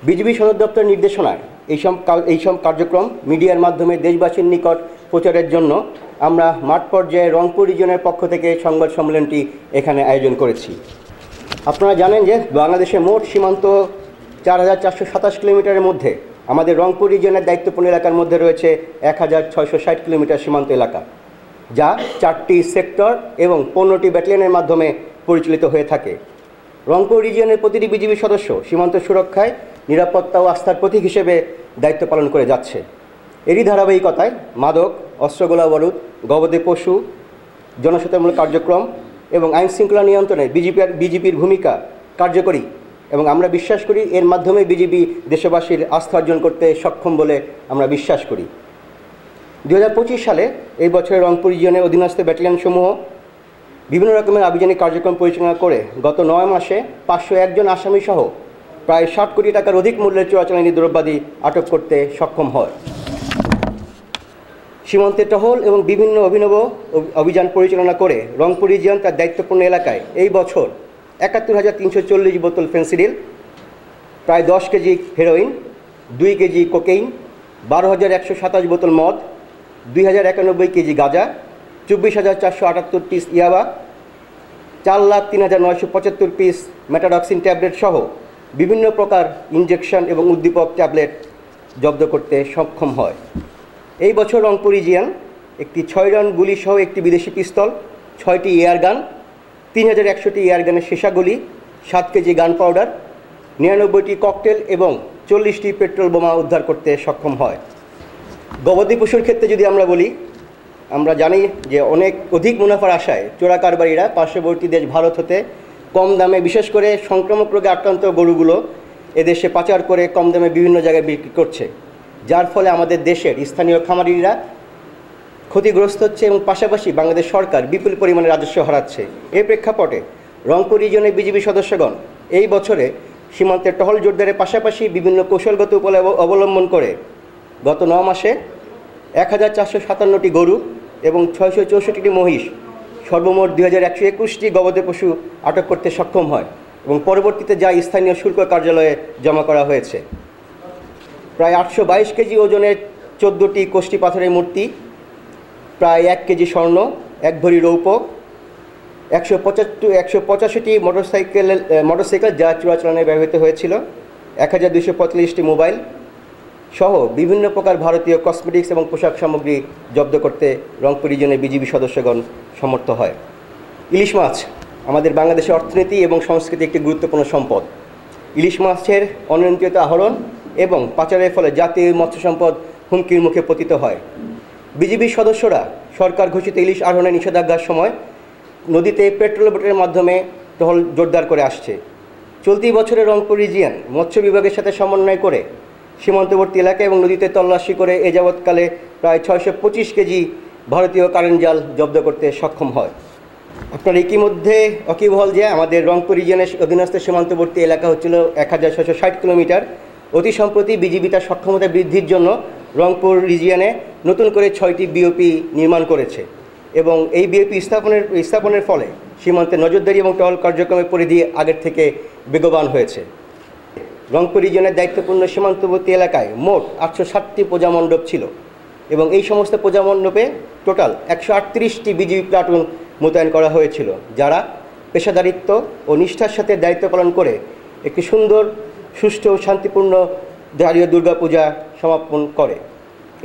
BGB সদর দপ্তর নির্দেশনায় এইসব কার্যক্রম মিডিয়ার মাধ্যমে দেশবাসীর নিকট প্রচারের জন্য আমরা মাঠ পর্যায়ে রংপুর রিজিয়নের পক্ষ থেকে সংবাদ সম্মেলনটি এখানে আয়োজন করেছি। আপনারা জানেন যে বাংলাদেশের মোট সীমান্ত ৪,৪২৭ কিলোমিটারের মধ্যে আমাদের রংপুর রিজিয়নের দায়িত্বপূর্ণ এলাকার মধ্যে রয়েছে ১,৬৬০ কিলোমিটার সীমান্ত এলাকা, যা ৪টি সেক্টর এবং ১৫টি ব্যাটালিয়নের মাধ্যমে পরিচালিত হয়ে থাকে। রংপুর রিজিয়নের প্রতিটি বিজিবি সদস্য সীমান্ত সুরক্ষায়, নিরাপত্তা ও আস্থার প্রতীক হিসেবে দায়িত্ব পালন করে যাচ্ছে। এরই ধারাবাহিকতায় মাদক, অস্ত্রগোলা বারুদ, গবাদি পশু, জনসচেতনমূলক কার্যক্রম এবং আইন শৃঙ্খলা নিয়ন্ত্রণে বিজিবির ভূমিকা কার্যকরী এবং আমরা বিশ্বাস করি এর মাধ্যমে বিজিবি দেশবাসীর আস্থা অর্জন করতে সক্ষম বলে আমরা বিশ্বাস করি। ২০২৫ সালে এই বছরের রংপুর রিজিয়নের অধীনস্থ ব্যাটালিয়নসমূহ বিভিন্ন রকমের আভিযানিক কার্যক্রম পরিচালনা করে গত ৯ মাসে ৫০১ জন আসামিসহ প্রায় ৬০ কোটি টাকার অধিক মূল্যের চোরাচালানি দ্রব্যাদি আটক করতে সক্ষম হয়। সীমান্তে টহল এবং বিভিন্ন অভিনব অভিযান পরিচালনা করে রংপুর রিজিয়ন তার দায়িত্বপূর্ণ এলাকায় এই বছর ৭১,৩৪০ বোতল ফেন্সিডিল, প্রায় ১০ কেজি হেরোইন, ২ কেজি কোকেইন, ১২,১২৭ বোতল মদ, ২,০৯১ কেজি গাঁজা, ২৪,৪৭৮ পিস ইয়াবা, ৪,০৩,৯৭৫ পিস মেটাডক্সিন ট্যাবলেট সহ বিভিন্ন প্রকার ইনজেকশন এবং উদ্দীপক ট্যাবলেট জব্দ করতে সক্ষম হয়। এই বছর রংপুর রিজিয়ন একটি ৬ রাউন্ড গুলি সহ একটি বিদেশি পিস্তল, ৬টি এয়ারগান, ৩,১০০টি এয়ারগানের সীসাগুলি, ৭ কেজি গান পাউডার, ৯৯টি ককটেল এবং ৪০টি পেট্রোল বোমা উদ্ধার করতে সক্ষম হয়। গবাদি পশুর ক্ষেত্রে যদি আমরা বলি, আমরা জানি যে অধিক মুনাফার আশায় চোরা কারবারিরা পার্শ্ববর্তী দেশ ভারত হতে কম দামে, বিশেষ করে সংক্রামক রোগে আক্রান্ত গরুগুলো এদেশে পাচার করে কম দামে বিভিন্ন জায়গায় বিক্রি করছে, যার ফলে আমাদের দেশের স্থানীয় খামারিরা ক্ষতিগ্রস্ত হচ্ছে এবং পাশাপাশি বাংলাদেশ সরকার বিপুল পরিমাণে রাজস্ব হারাচ্ছে। এর প্রেক্ষাপটে রংপুর রিজিয়নের বিজিবি সদস্যগণ এই বছরে সীমান্তে টহল জোরদারের পাশাপাশি বিভিন্ন কৌশলগত উপায় অবলম্বন করে গত ৯ মাসে ১,৪৫৭টি গরু এবং ৬৬৪টি মহিষ, সর্বমোট ২,১২১টি গবাদি পশু আটক করতে সক্ষম হয় এবং পরবর্তীতে যা স্থানীয় শুল্ক কার্যালয়ে জমা করা হয়েছে। প্রায় ৮২২ কেজি ওজনের ১৪টি কোষ্ঠী পাথরের মূর্তি, প্রায় ১ কেজি স্বর্ণ, ১ ভরি রৌপ্য, ১৮৫টি মোটরসাইকেল যা চোরাচালানে ব্যবহৃত হয়েছিল, ১,২৪৫টি মোবাইল সহ বিভিন্ন প্রকার ভারতীয় কসমেটিক্স এবং পোশাক সামগ্রী জব্দ করতে রংপুর রিজিয়নের বিজিবি সদস্যগণ সমর্থ হয়। ইলিশ মাছ আমাদের বাংলাদেশের অর্থনীতি এবং সংস্কৃতি একটি গুরুত্বপূর্ণ সম্পদ। ইলিশ মাছের অনিয়ন্ত্রিত আহরণ এবং পাচারের ফলে জাতীয় মৎস্য সম্পদ হুমকির মুখে পতিত হয়। বিজিবি সদস্যরা সরকার ঘোষিত ইলিশ আহরণের নিষেধাজ্ঞার সময় নদীতে পেট্রোল বোটের মাধ্যমে টহল জোরদার করে আসছে। চলতি বছরে রংপুর রিজিয়ন মৎস্য বিভাগের সাথে সমন্বয় করে সীমান্তবর্তী এলাকা এবং নদীতে তল্লাশি করে এ যাবৎকালে প্রায় ৬২৫ কেজি ভারতীয় কারেন্ট জাল জব্দ করতে সক্ষম হয়। আপনার ইতিমধ্যে ওয়াকিবহাল যে আমাদের রংপুর রিজিয়নের অধীনস্থ সীমান্তবর্তী এলাকা হচ্ছিল ১,৬৬০ কিলোমিটার। অতি সম্প্রতি বিজিবি তার সক্ষমতা বৃদ্ধির জন্য রংপুর রিজিয়নে নতুন করে ৬টি বিওপি নির্মাণ করেছে এবং এই বিওপি স্থাপনের ফলে সীমান্তে নজরদারি এবং টহল কার্যক্রমের পরিধি আগের থেকে বেগবান হয়েছে। রংপুর রিজিয়নের দায়িত্বপূর্ণ সীমান্তবর্তী এলাকায় মোট ৮৬০টি পূজামণ্ডপ ছিল এবং এই সমস্ত পূজামণ্ডপে টোটাল ১৩৮টি বিজিবি প্লাটুন মোতায়েন করা হয়েছিল, যারা পেশাদারিত্ব ও নিষ্ঠার সাথে দায়িত্ব পালন করে একটি সুন্দর, সুষ্ঠু ও শান্তিপূর্ণ জাতীয় দুর্গাপূজা সমাপন করে।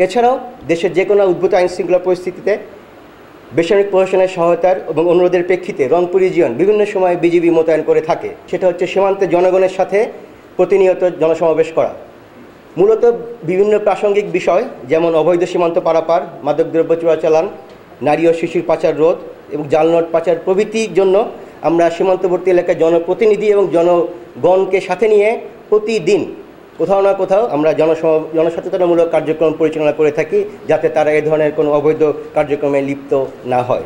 এছাড়াও দেশের যে কোনো উদ্ভূত আইনশৃঙ্খলা পরিস্থিতিতে বেসামরিক প্রশাসনের সহায়তার এবং অনুরোধের প্রেক্ষিতে রংপুর রিজিয়ন বিভিন্ন সময় বিজিবি মোতায়েন করে থাকে। সেটা হচ্ছে সীমান্তে জনগণের সাথে প্রতিনিয়ত জনসমাবেশ করা, মূলত বিভিন্ন প্রাসঙ্গিক বিষয় যেমন অবৈধ সীমান্ত পারাপার, মাদকদ্রব্য চোরাচালান, নারী ও শিশুর পাচার রোধ এবং জালনোট পাচার প্রভৃতির জন্য আমরা সীমান্তবর্তী এলাকায় জনপ্রতিনিধি এবং জনগণকে সাথে নিয়ে প্রতিদিন কোথাও না কোথাও আমরা জনসচেতনমূলক কার্যক্রম পরিচালনা করে থাকি, যাতে তারা এ ধরনের কোনো অবৈধ কার্যক্রমে লিপ্ত না হয়।